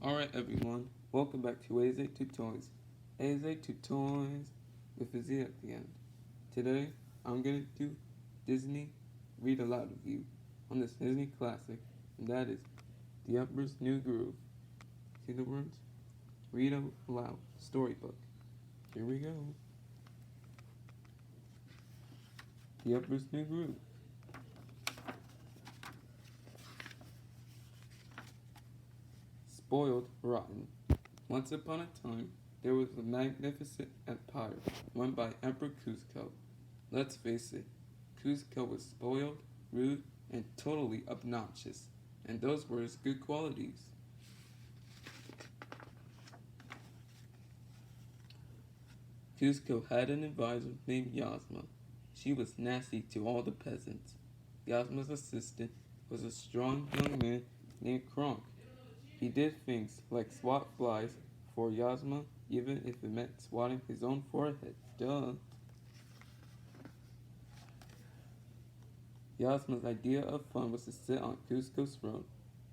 Alright everyone, welcome back to AZ to Toys. AZ to Toys with a Z at the end. Today, I'm going to do Disney Read Aloud review on this Disney classic, and that is The Emperor's New Groove. See the words? Read Aloud Storybook. Here we go. The Emperor's New Groove. Spoiled Rotten. Once upon a time, there was a magnificent empire run by Emperor Kuzco. Let's face it, Kuzco was spoiled, rude, and totally obnoxious, and those were his good qualities. Kuzco had an advisor named Yasma. She was nasty to all the peasants. Yasma's assistant was a strong young man named Kronk. He did things like swat flies for Yasma, even if it meant swatting his own forehead. Duh. Yasma's idea of fun was to sit on Kuzco's throne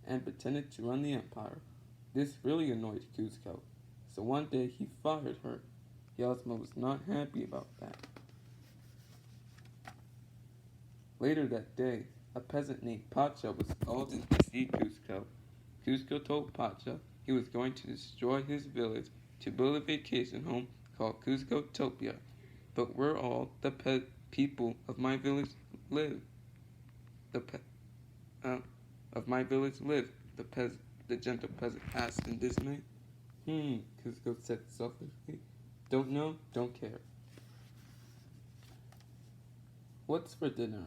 and pretended to run the empire. This really annoyed Kuzco, so one day he fired her. Yasma was not happy about that. Later that day, a peasant named Pacha was called in to see Kuzco. Kuzco told Pacha he was going to destroy his village to build a vacation home called Kuzcotopia, but where all the people of my village live. The gentle peasant asked in dismay. Kuzco said selfishly. Don't know, don't care. What's for dinner?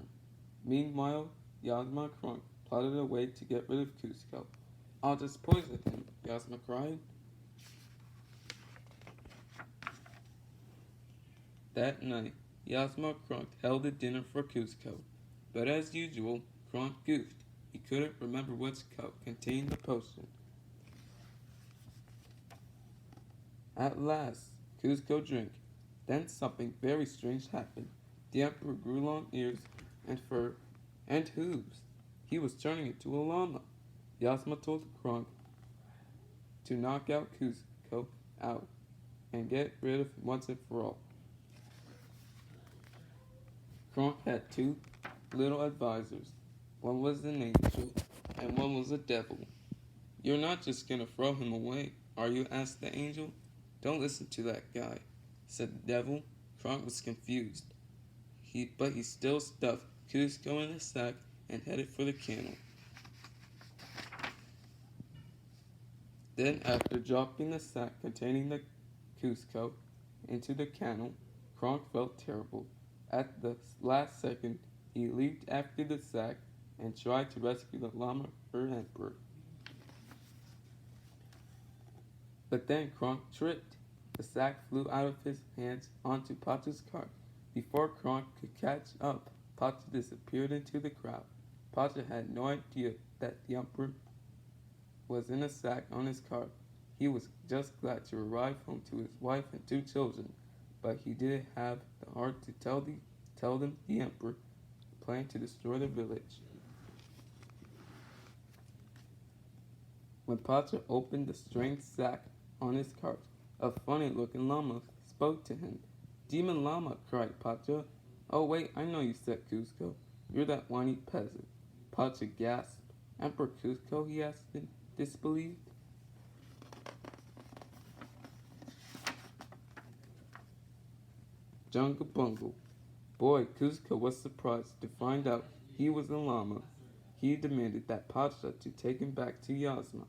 Meanwhile, Yasma Kronk plotted a way to get rid of Kuzco. I'll just poison him, Yasma cried. That night, Yasma Kronk held a dinner for Kuzco, but as usual, Kronk goofed. He couldn't remember which cup contained the potion. At last, Kuzco drank. Then something very strange happened. The Emperor grew long ears and fur and hooves. He was turning into a llama. Yasma told Kronk to knock out Kuzco out and get rid of him once and for all. Kronk had two little advisors. One was an angel and one was a devil. You're not just gonna throw him away, are you? Asked the angel. Don't listen to that guy, said the devil. Kronk was confused. But he still stuffed Kuzco in a sack and headed for the canal. Then, after dropping the sack containing the Kuzco into the canal, Kronk felt terrible. At the last second, he leaped after the sack and tried to rescue the llama or emperor. But then Kronk tripped. The sack flew out of his hands onto Pacha's cart. Before Kronk could catch up, Pacha disappeared into the crowd. Pacha had no idea that the emperor was in a sack on his cart. He was just glad to arrive home to his wife and two children, but he didn't have the heart to tell them the emperor planned to destroy the village. When Pacha opened the strange sack on his cart, a funny-looking llama spoke to him. Demon llama, cried Pacha. Oh wait, I know you, said Kuzco. You're that whiny peasant. Pacha gasped. Emperor Kuzco, he asked in disbelief. Jungle Bungle. Boy, Kuzco was surprised to find out he was a llama. He demanded that Pacha to take him back to Yasma.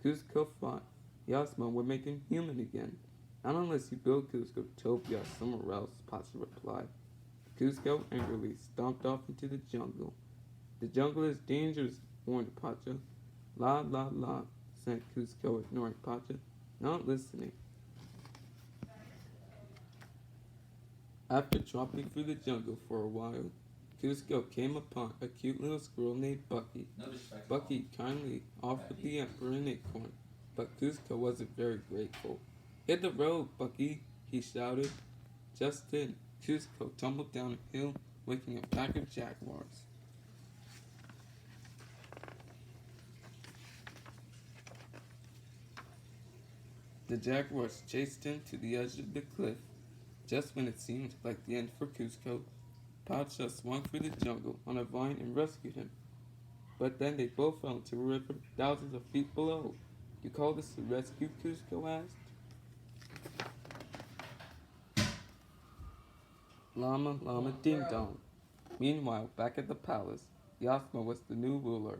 Kuzco thought Yasma would make him human again. Not unless you build Kuzcotopia somewhere else, Pacha replied. Kuzco angrily stomped off into the jungle. The jungle is dangerous, warned Pacha. La la la, said Kuzco, ignoring Pacha, not listening. After tromping through the jungle for a while, Kuzco came upon a cute little squirrel named Bucky. Bucky kindly offered the emperor an acorn, but Kuzco wasn't very grateful. Hit the road, Bucky, he shouted. Just then, Kuzco tumbled down a hill, waking a pack of jaguars. The jaguars chased him to the edge of the cliff. Just when it seemed like the end for Cusco, Pacha swung through the jungle on a vine and rescued him. But then they both fell into a river thousands of feet below. You call this a rescue? Cusco asked. Llama, llama, ding dong. Meanwhile, back at the palace, Yasma was the new ruler.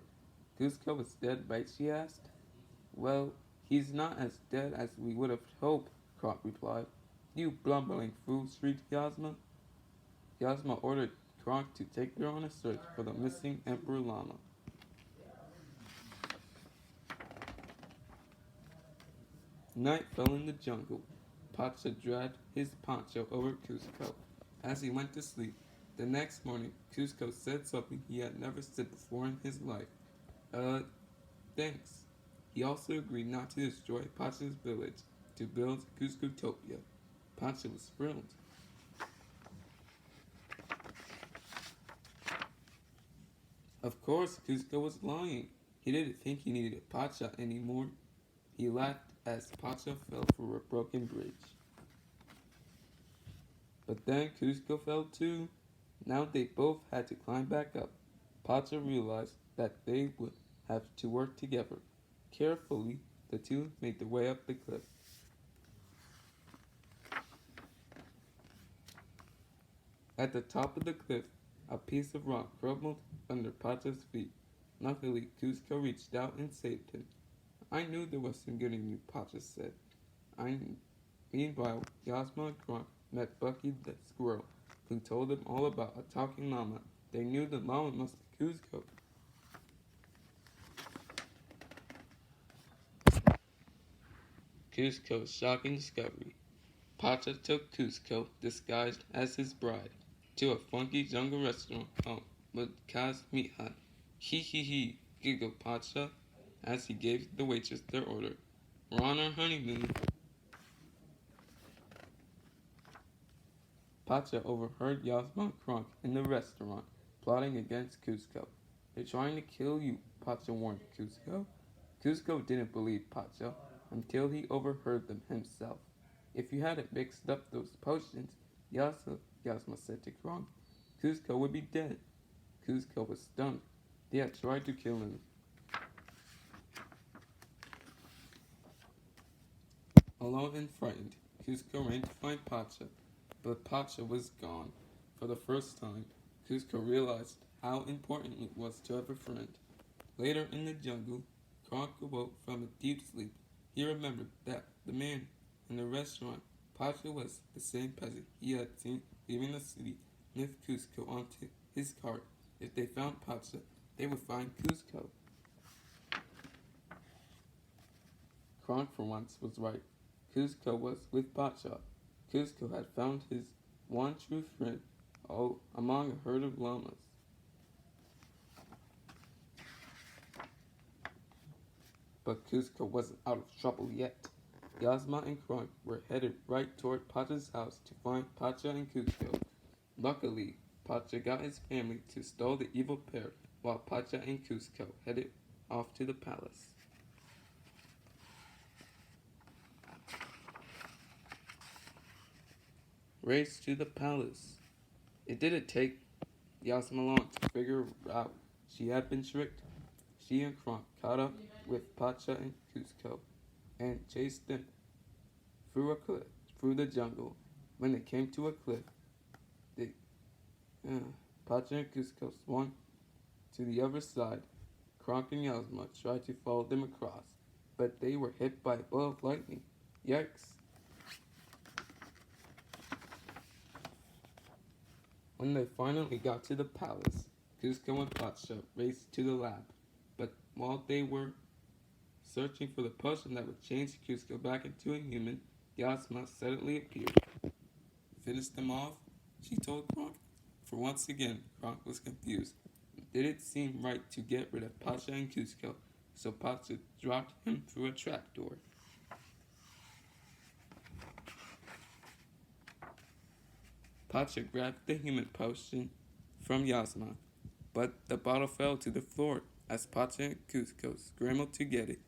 Cusco was dead, right? She asked. Well, he's not as dead as we would have hoped, Kronk replied. You blumbering fool, shrieked Yasma. Yasma ordered Kronk to take her on a search for the missing Emperor Llama. Night fell in the jungle. Pacha dragged his poncho over Cusco. As he went to sleep, the next morning, Cusco said something he had never said before in his life. Thanks. He also agreed not to destroy Pacha's village to build Cuscotopia. Pacha was thrilled. Of course, Cusco was lying. He didn't think he needed Pacha anymore. He laughed as Pacha fell through a broken bridge. But then Cusco fell too. Now they both had to climb back up. Pacha realized that they would have to work together. Carefully, the two made their way up the cliff. At the top of the cliff, a piece of rock crumbled under Pacha's feet. Luckily, Cusco reached out and saved him. I knew there was some good in you, Pacha said. Meanwhile, Yasma and Kronk met Bucky the squirrel, who told them all about a talking llama. They knew the llama must be Cusco. Cusco's shocking discovery. Pacha took Cusco, disguised as his bride, to a funky jungle restaurant called Mudka's Meat Hut. He, giggled Pacha as he gave the waitress their order. We're on our honeymoon. Pacha overheard Yasma and Kronk in the restaurant, plotting against Cusco. They're trying to kill you, Pacha warned Cusco. Cusco didn't believe Pacha until he overheard them himself. If you hadn't mixed up those potions, Yasma said to Kronk, Cusco would be dead. Cusco was stunned. They had tried to kill him. Alone and frightened, Cusco ran to find Pacha, but Pacha was gone. For the first time, Cusco realized how important it was to have a friend. Later in the jungle, Kronk awoke from a deep sleep. He remembered that the man in the restaurant, Pacha, was the same peasant he had seen leaving the city with Cusco onto his cart. If they found Pacha, they would find Cusco. Kronk for once was right. Cusco was with Pacha. Cusco had found his one true friend among a herd of llamas. But Cusco wasn't out of trouble yet. Yasma and Kronk were headed right toward Pacha's house to find Pacha and Cusco. Luckily, Pacha got his family to stall the evil pair while Pacha and Cusco headed off to the palace. Race to the palace. It didn't take Yasma long to figure out she had been tricked. She and Kronk caught up with Pacha and Cusco and chased them through the jungle. When they came to a cliff, Pacha and Cusco swung to the other side. Kronk and Yasma tried to follow them across, but they were hit by a bolt of lightning. Yikes! When they finally got to the palace, Cusco and Pacha raced to the lab. But while they were searching for the potion that would change Cusco back into a human, Yasma suddenly appeared. Finish them off? She told Kronk. For once again, Kronk was confused. It didn't seem right to get rid of Pacha and Cusco, so Pacha dropped him through a trapdoor. Pacha grabbed the human potion from Yasma, but the bottle fell to the floor as Pacha and Cusco scrambled to get it.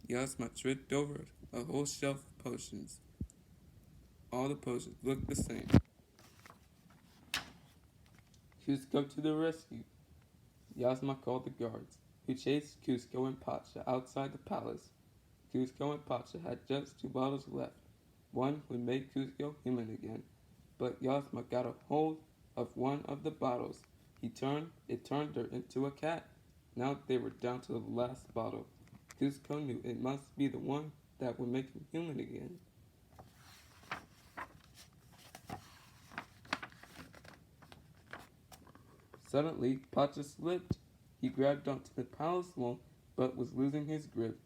Yasma tripped over a whole shelf of potions. All the potions looked the same. Cusco to the rescue. Yasma called the guards, who chased Cusco and Pacha outside the palace. Cusco and Pacha had just 2 bottles left. One would make Cusco human again, but Yasma got a hold of one of the bottles. It turned her into a cat. Now they were down to the last bottle. Cusco knew it must be the one that would make him human again. Suddenly, Pacha slipped. He grabbed onto the palace wall, but was losing his grip.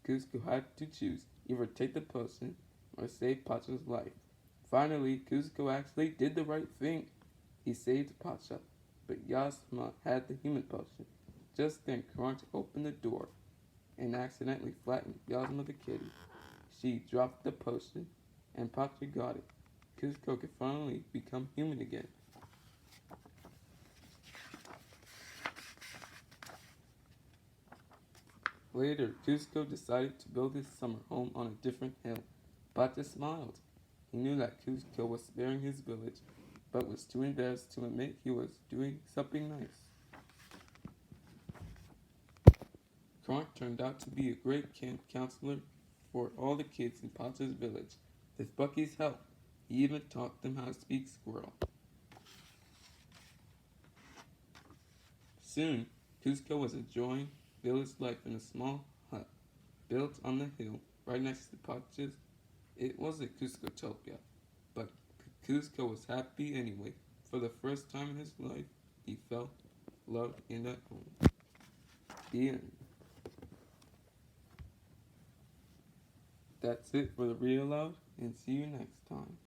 Cusco had to choose, either take the potion or save Pacha's life. Finally, Cusco actually did the right thing. He saved Pacha, but Yasma had the human potion. Just then, Crunch opened the door and accidentally flattened Yasma the kitty. She dropped the potion, and Pacha got it. Cusco could finally become human again. Later, Cusco decided to build his summer home on a different hill. Pacha smiled. He knew that Cusco was sparing his village, but was too embarrassed to admit he was doing something nice. Kronk turned out to be a great camp counselor for all the kids in Pacha's village. With Bucky's help, he even taught them how to speak squirrel. Soon, Cusco was enjoying village life in a small hut built on the hill right next to Pacha's. It wasn't Cuscotopia, but Cusco was happy anyway. For the first time in his life, he felt loved and at home. The end. That's it for the read aloud, and see you next time.